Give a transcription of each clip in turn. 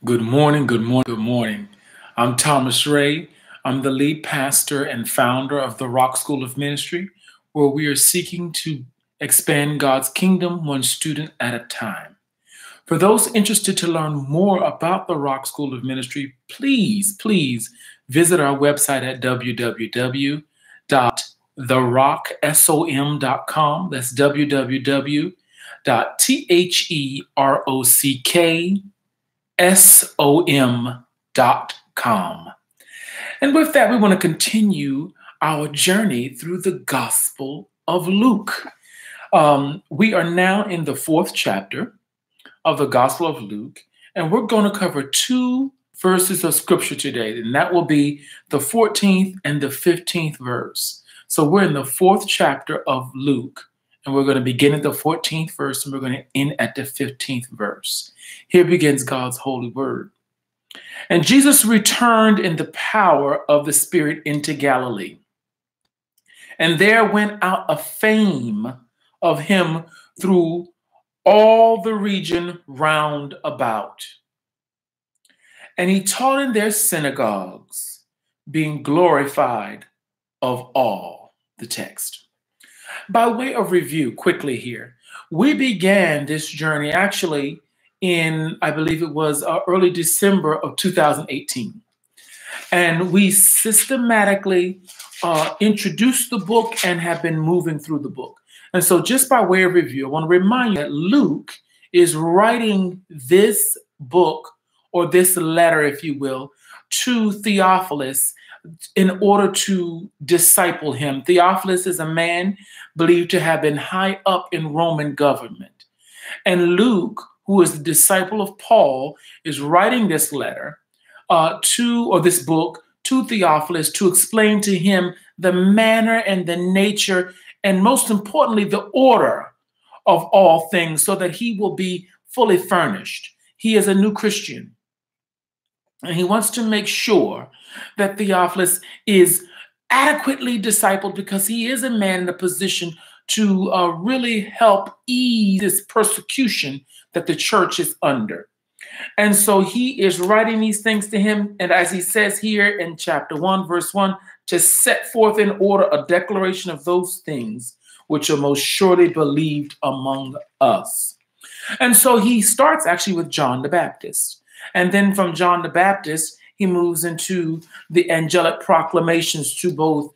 Good morning, good morning, good morning. I'm Thomas Ray. I'm the lead pastor and founder of the Rock School of Ministry, where we are seeking to expand God's kingdom one student at a time. For those interested to learn more about the Rock School of Ministry, please visit our website at www.therocksom.com. That's www.therocksom.com. And with that, we want to continue our journey through the Gospel of Luke. We are now in the fourth chapter of the Gospel of Luke, and we're going to cover two verses of Scripture today, and that will be the 14th and the 15th verse. So we're in the fourth chapter of Luke, and we're going to begin at the 14th verse, and we're going to end at the 15th verse. Here begins God's holy word. And Jesus returned in the power of the Spirit into Galilee. And there went out a fame of him through all the region round about. And he taught in their synagogues, being glorified of all. The text. By way of review, quickly here, we began this journey actually in, I believe it was early December of 2018. And we systematically introduced the book and have been moving through the book. And so just by way of review, I want to remind you that Luke is writing this book, or this letter, if you will, to Theophilus in order to disciple him. Theophilus is a man believed to have been high up in Roman government. And Luke, who is the disciple of Paul, is writing this letter this book to Theophilus to explain to him the manner and the nature, and most importantly, the order of all things, so that he will be fully furnished. He is a new Christian, and he wants to make sure that Theophilus is adequately discipled, because he is a man in a position to really help ease this persecution that the church is under. And so he is writing these things to him. And as he says here in chapter 1, verse 1, to set forth in order a declaration of those things which are most surely believed among us. And so he starts actually with John the Baptist. And then from John the Baptist, he moves into the angelic proclamations to both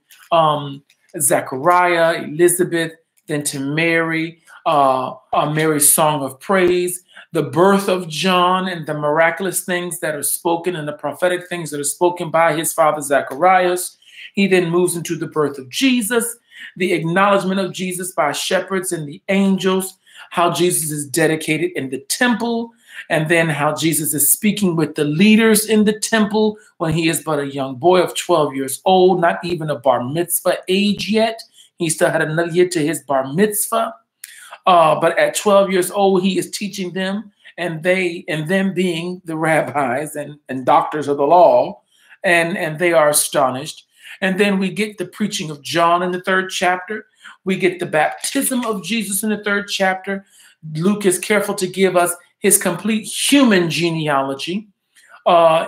Zechariah, Elizabeth, then to Mary, Mary's song of praise, the birth of John and the miraculous things that are spoken and the prophetic things that are spoken by his father Zacharias. He then moves into the birth of Jesus, the acknowledgement of Jesus by shepherds and the angels, how Jesus is dedicated in the temple, and then how Jesus is speaking with the leaders in the temple when he is but a young boy of 12 years old, not even a bar mitzvah age yet. He still had another year to his bar mitzvah. But at 12 years old, he is teaching them, and them being the rabbis and doctors of the law, and they are astonished. And then we get the preaching of John in the third chapter. We get the baptism of Jesus in the third chapter. Luke is careful to give us his complete human genealogy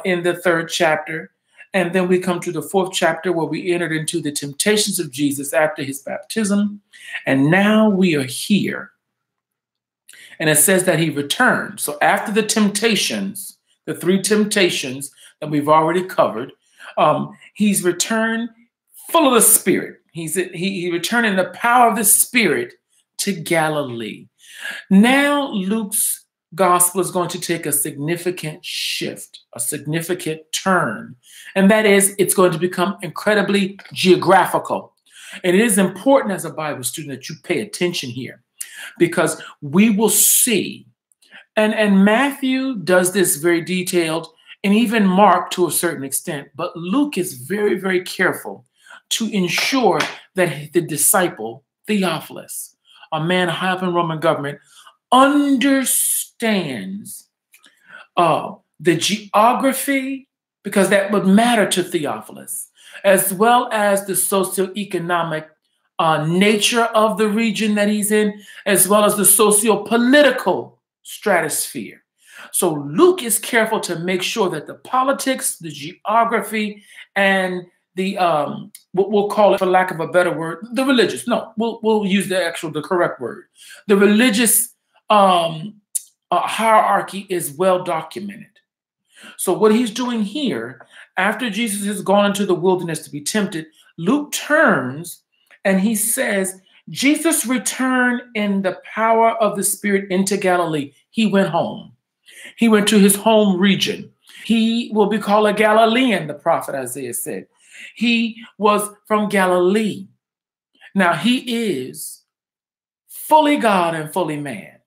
in the third chapter. And then we come to the fourth chapter, where we entered into the temptations of Jesus after his baptism. And now we are here. And it says that he returned. So after the temptations, the three temptations that we've already covered, he's returned full of the Spirit. He returned in the power of the Spirit to Galilee. Now Luke's gospel is going to take a significant shift, a significant turn. And that is, it's going to become incredibly geographical. And it is important as a Bible student that you pay attention here, because we will see, and Matthew does this very detailed, and even Mark to a certain extent, but Luke is very, very careful to ensure that the disciple, Theophilus, a man high up in Roman government, understands the geography, because that would matter to Theophilus, as well as the socioeconomic nature of the region that he's in, as well as the socio-political stratosphere. So Luke is careful to make sure that the politics, the geography, and the what we'll call it, for lack of a better word, the religious. No, we'll use the correct word. The religious hierarchy is well documented. So what he's doing here, after Jesus has gone into the wilderness to be tempted, Luke turns and he says, Jesus returned in the power of the Spirit into Galilee. He went home. He went to his home region. He will be called a Galilean, the prophet Isaiah said. He was from Galilee. Now, he is fully God and fully man.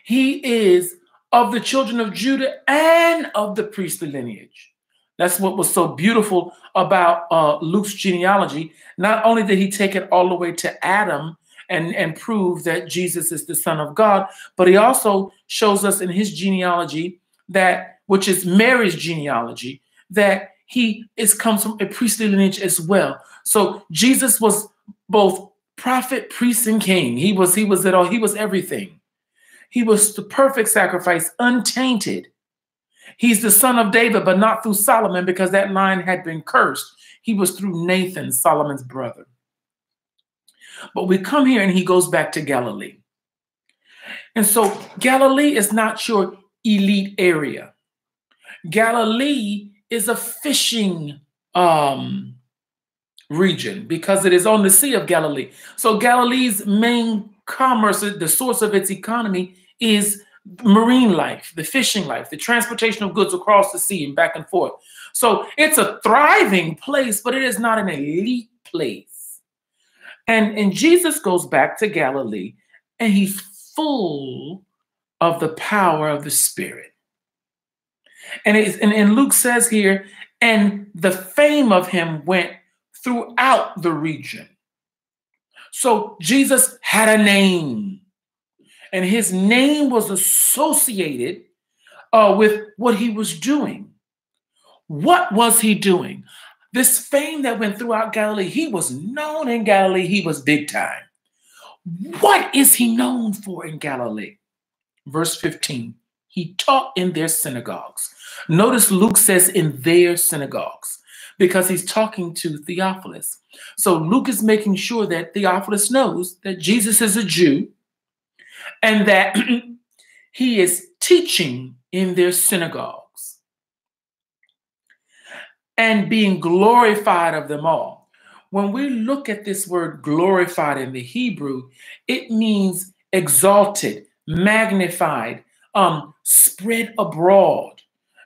He is of the children of Judah and of the priestly lineage. That's what was so beautiful about Luke's genealogy. Not only did he take it all the way to Adam and prove that Jesus is the Son of God, but he also shows us in his genealogy that, which is Mary's genealogy, that comes from a priestly lineage as well. So Jesus was both prophet, priest, and king. He was it all. He was everything. He was the perfect sacrifice, untainted. He's the son of David, but not through Solomon, because that line had been cursed. He was through Nathan, Solomon's brother. But we come here and he goes back to Galilee. And so Galilee is not your elite area. Galilee is a fishing region because it is on the Sea of Galilee. So Galilee's main commerce, the source of its economy, is marine life, the fishing life, the transportation of goods across the sea and back and forth. So it's a thriving place, but it is not an elite place. And Jesus goes back to Galilee, and he's full of the power of the Spirit. And Luke says here, and the fame of him went throughout the region. So Jesus had a name, and his name was associated with what he was doing. What was he doing? This fame that went throughout Galilee, he was known in Galilee. He was big time. What is he known for in Galilee? Verse 15, he taught in their synagogues. Notice Luke says in their synagogues because he's talking to Theophilus. So Luke is making sure that Theophilus knows that Jesus is a Jew and that he is teaching in their synagogues and being glorified of them all. When we look at this word glorified in the Hebrew, it means exalted, magnified, spread abroad.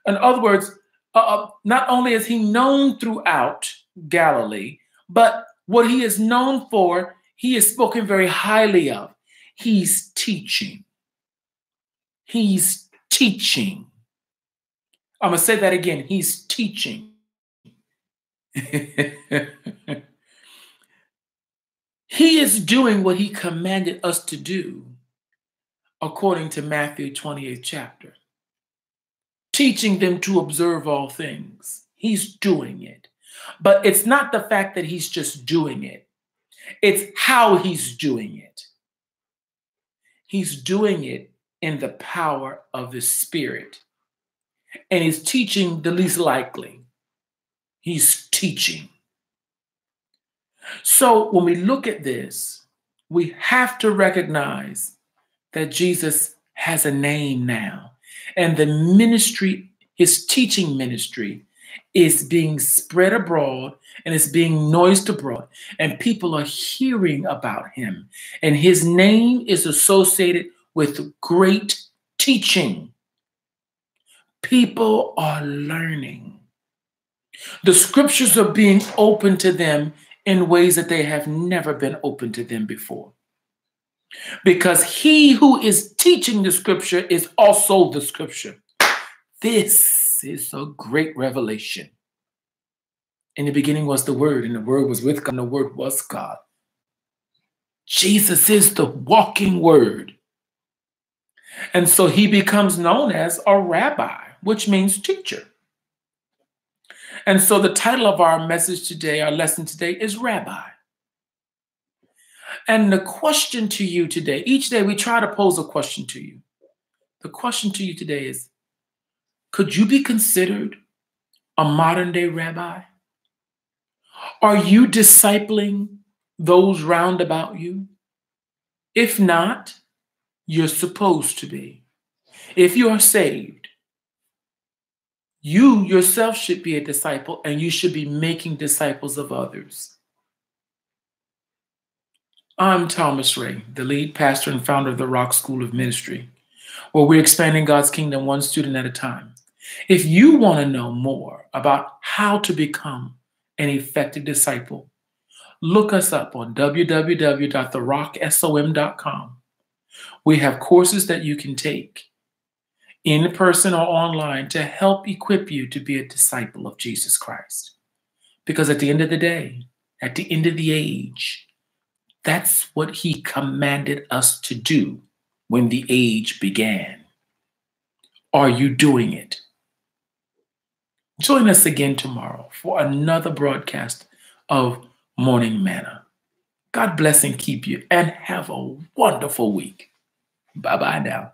In other words, not only is he known throughout Galilee, but what he is known for, he is spoken very highly of. He's teaching. He's teaching. I'm going to say that again. He's teaching. He is doing what he commanded us to do according to Matthew 28th chapter. Teaching them to observe all things. He's doing it. But it's not the fact that he's just doing it. It's how he's doing it. He's doing it in the power of the Spirit. And he's teaching the least likely. He's teaching. So when we look at this, we have to recognize that Jesus has a name now. And the ministry, his teaching ministry, is being spread abroad and is being noised abroad. And people are hearing about him. And his name is associated with great teaching. People are learning. The scriptures are being opened to them in ways that they have never been open to them before. Because he who is teaching the scripture is also the scripture. This is a great revelation. In the beginning was the Word, and the Word was with God, and the Word was God. Jesus is the walking Word. And so he becomes known as a rabbi, which means teacher. And so the title of our message today, our lesson today, is Rabbi. And the question to you today, each day we try to pose a question to you. The question to you today is, Could you be considered a modern day rabbi? Are you discipling those round about you? If not, you're supposed to be. If you are saved, you yourself should be a disciple, and you should be making disciples of others. I'm Thomas Ray, the lead pastor and founder of the Rock School of Ministry, where we're expanding God's kingdom one student at a time. If you want to know more about how to become an effective disciple, look us up on www.therocksom.com. We have courses that you can take in person or online to help equip you to be a disciple of Jesus Christ. Because at the end of the day, at the end of the age, that's what he commanded us to do when the age began. Are you doing it? Join us again tomorrow for another broadcast of Morning Manna. God bless and keep you, and have a wonderful week. Bye-bye now.